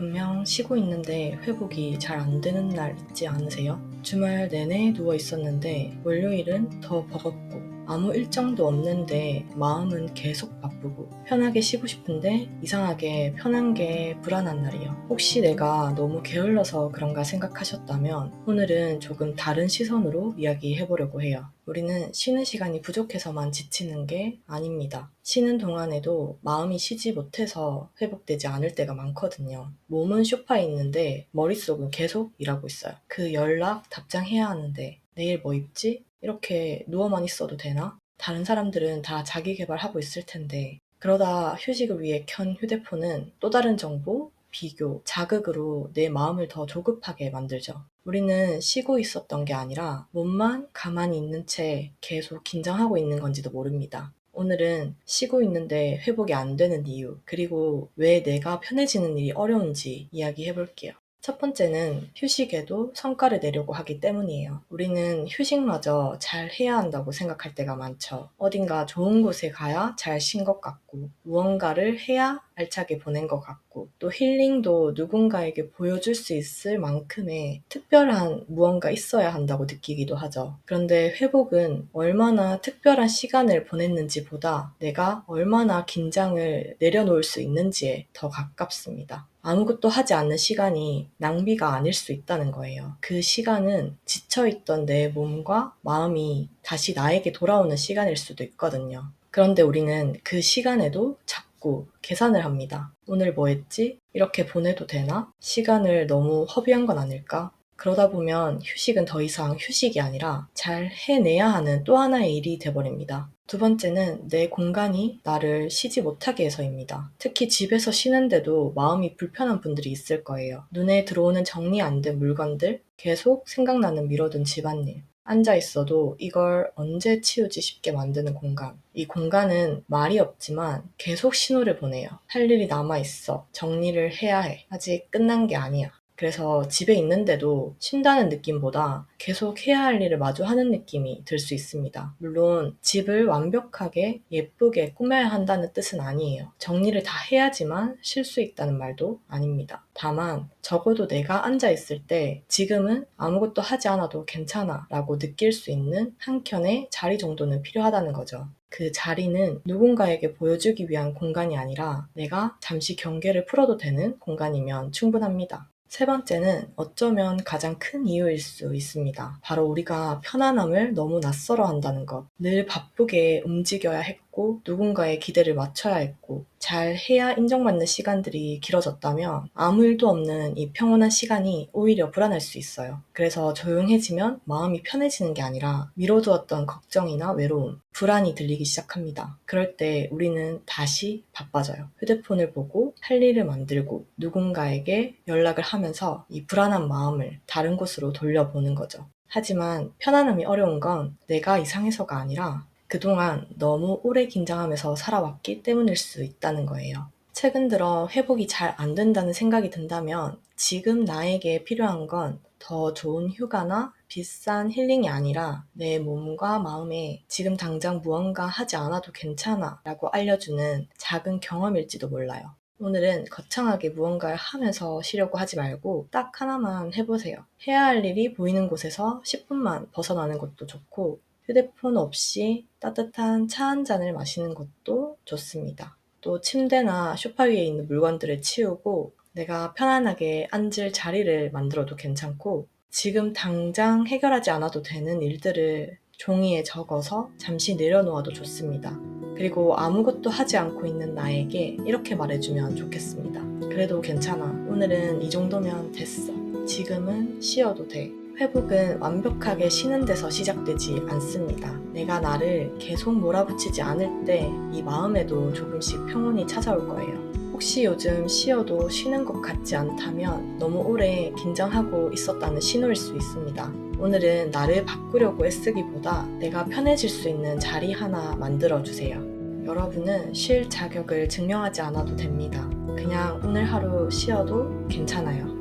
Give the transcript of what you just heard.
분명 쉬고 있는데 회복이 잘 안 되는 날 있지 않으세요? 주말 내내 누워 있었는데 월요일은 더 버겁고 아무 일정도 없는데 마음은 계속 바쁘고 편하게 쉬고 싶은데 이상하게 편한 게 불안한 날이요. 혹시 내가 너무 게을러서 그런가 생각하셨다면 오늘은 조금 다른 시선으로 이야기해보려고 해요. 우리는 쉬는 시간이 부족해서만 지치는 게 아닙니다. 쉬는 동안에도 마음이 쉬지 못해서 회복되지 않을 때가 많거든요. 몸은 소파에 있는데 머릿속은 계속 일하고 있어요. 그 연락 답장해야 하는데 내일 뭐 입지? 이렇게 누워만 있어도 되나? 다른 사람들은 다 자기 개발하고 있을 텐데 그러다 휴식을 위해 켠 휴대폰은 또 다른 정보, 비교, 자극으로 내 마음을 더 조급하게 만들죠. 우리는 쉬고 있었던 게 아니라 몸만 가만히 있는 채 계속 긴장하고 있는 건지도 모릅니다. 오늘은 쉬고 있는데 회복이 안 되는 이유, 그리고 왜 내가 편해지는 일이 어려운지 이야기해 볼게요. 첫 번째는 휴식에도 성과를 내려고 하기 때문이에요. 우리는 휴식마저 잘 해야 한다고 생각할 때가 많죠. 어딘가 좋은 곳에 가야 잘 쉰 것 같고, 무언가를 해야 알차게 보낸 것 같고, 또 힐링도 누군가에게 보여줄 수 있을 만큼의 특별한 무언가 있어야 한다고 느끼기도 하죠. 그런데 회복은 얼마나 특별한 시간을 보냈는지 보다 내가 얼마나 긴장을 내려놓을 수 있는지에 더 가깝습니다. 아무것도 하지 않는 시간이 낭비가 아닐 수 있다는 거예요. 그 시간은 지쳐있던 내 몸과 마음이 다시 나에게 돌아오는 시간일 수도 있거든요. 그런데 우리는 그 시간에도 자꾸 계산을 합니다. 오늘 뭐 했지? 이렇게 보내도 되나? 시간을 너무 허비한 건 아닐까? 그러다 보면 휴식은 더 이상 휴식이 아니라 잘 해내야 하는 또 하나의 일이 돼버립니다. 두 번째는 내 공간이 나를 쉬지 못하게 해서입니다. 특히 집에서 쉬는데도 마음이 불편한 분들이 있을 거예요. 눈에 들어오는 정리 안 된 물건들, 계속 생각나는 미뤄둔 집안일, 앉아 있어도 이걸 언제 치우지 싶게 만드는 공간. 이 공간은 말이 없지만 계속 신호를 보내요. 할 일이 남아있어. 정리를 해야 해. 아직 끝난 게 아니야. 그래서 집에 있는데도 쉰다는 느낌보다 계속 해야 할 일을 마주 하는 느낌이 들 수 있습니다. 물론 집을 완벽하게 예쁘게 꾸며야 한다는 뜻은 아니에요. 정리를 다 해야지만 쉴 수 있다는 말도 아닙니다. 다만 적어도 내가 앉아 있을 때 지금은 아무것도 하지 않아도 괜찮아 라고 느낄 수 있는 한 켠의 자리 정도는 필요하다는 거죠. 그 자리는 누군가에게 보여주기 위한 공간이 아니라 내가 잠시 경계를 풀어도 되는 공간이면 충분합니다. 세 번째는 어쩌면 가장 큰 이유일 수 있습니다. 바로 우리가 편안함을 너무 낯설어 한다는 것. 늘 바쁘게 움직여야 했고 누군가의 기대를 맞춰야 했고 잘 해야 인정받는 시간들이 길어졌다면 아무 일도 없는 이 평온한 시간이 오히려 불안할 수 있어요. 그래서 조용해지면 마음이 편해지는 게 아니라 미뤄두었던 걱정이나 외로움, 불안이 들리기 시작합니다. 그럴 때 우리는 다시 바빠져요. 휴대폰을 보고 할 일을 만들고 누군가에게 연락을 하면서 이 불안한 마음을 다른 곳으로 돌려보는 거죠. 하지만 편안함이 어려운 건 내가 이상해서가 아니라 그동안 너무 오래 긴장하면서 살아왔기 때문일 수 있다는 거예요. 최근 들어 회복이 잘 안 된다는 생각이 든다면 지금 나에게 필요한 건 더 좋은 휴가나 비싼 힐링이 아니라 내 몸과 마음에 지금 당장 무언가 하지 않아도 괜찮아 라고 알려주는 작은 경험일지도 몰라요. 오늘은 거창하게 무언가를 하면서 쉬려고 하지 말고 딱 하나만 해보세요. 해야 할 일이 보이는 곳에서 10분만 벗어나는 것도 좋고 휴대폰 없이 따뜻한 차 한 잔을 마시는 것도 좋습니다. 또 침대나 소파 위에 있는 물건들을 치우고 내가 편안하게 앉을 자리를 만들어도 괜찮고 지금 당장 해결하지 않아도 되는 일들을 종이에 적어서 잠시 내려놓아도 좋습니다. 그리고 아무것도 하지 않고 있는 나에게 이렇게 말해주면 좋겠습니다. 그래도 괜찮아. 오늘은 이 정도면 됐어. 지금은 쉬어도 돼. 회복은 완벽하게 쉬는 데서 시작되지 않습니다. 내가 나를 계속 몰아붙이지 않을 때 이 마음에도 조금씩 평온이 찾아올 거예요. 혹시 요즘 쉬어도 쉬는 것 같지 않다면 너무 오래 긴장하고 있었다는 신호일 수 있습니다. 오늘은 나를 바꾸려고 애쓰기보다 내가 편해질 수 있는 자리 하나 만들어주세요. 여러분은 쉴 자격을 증명하지 않아도 됩니다. 그냥 오늘 하루 쉬어도 괜찮아요.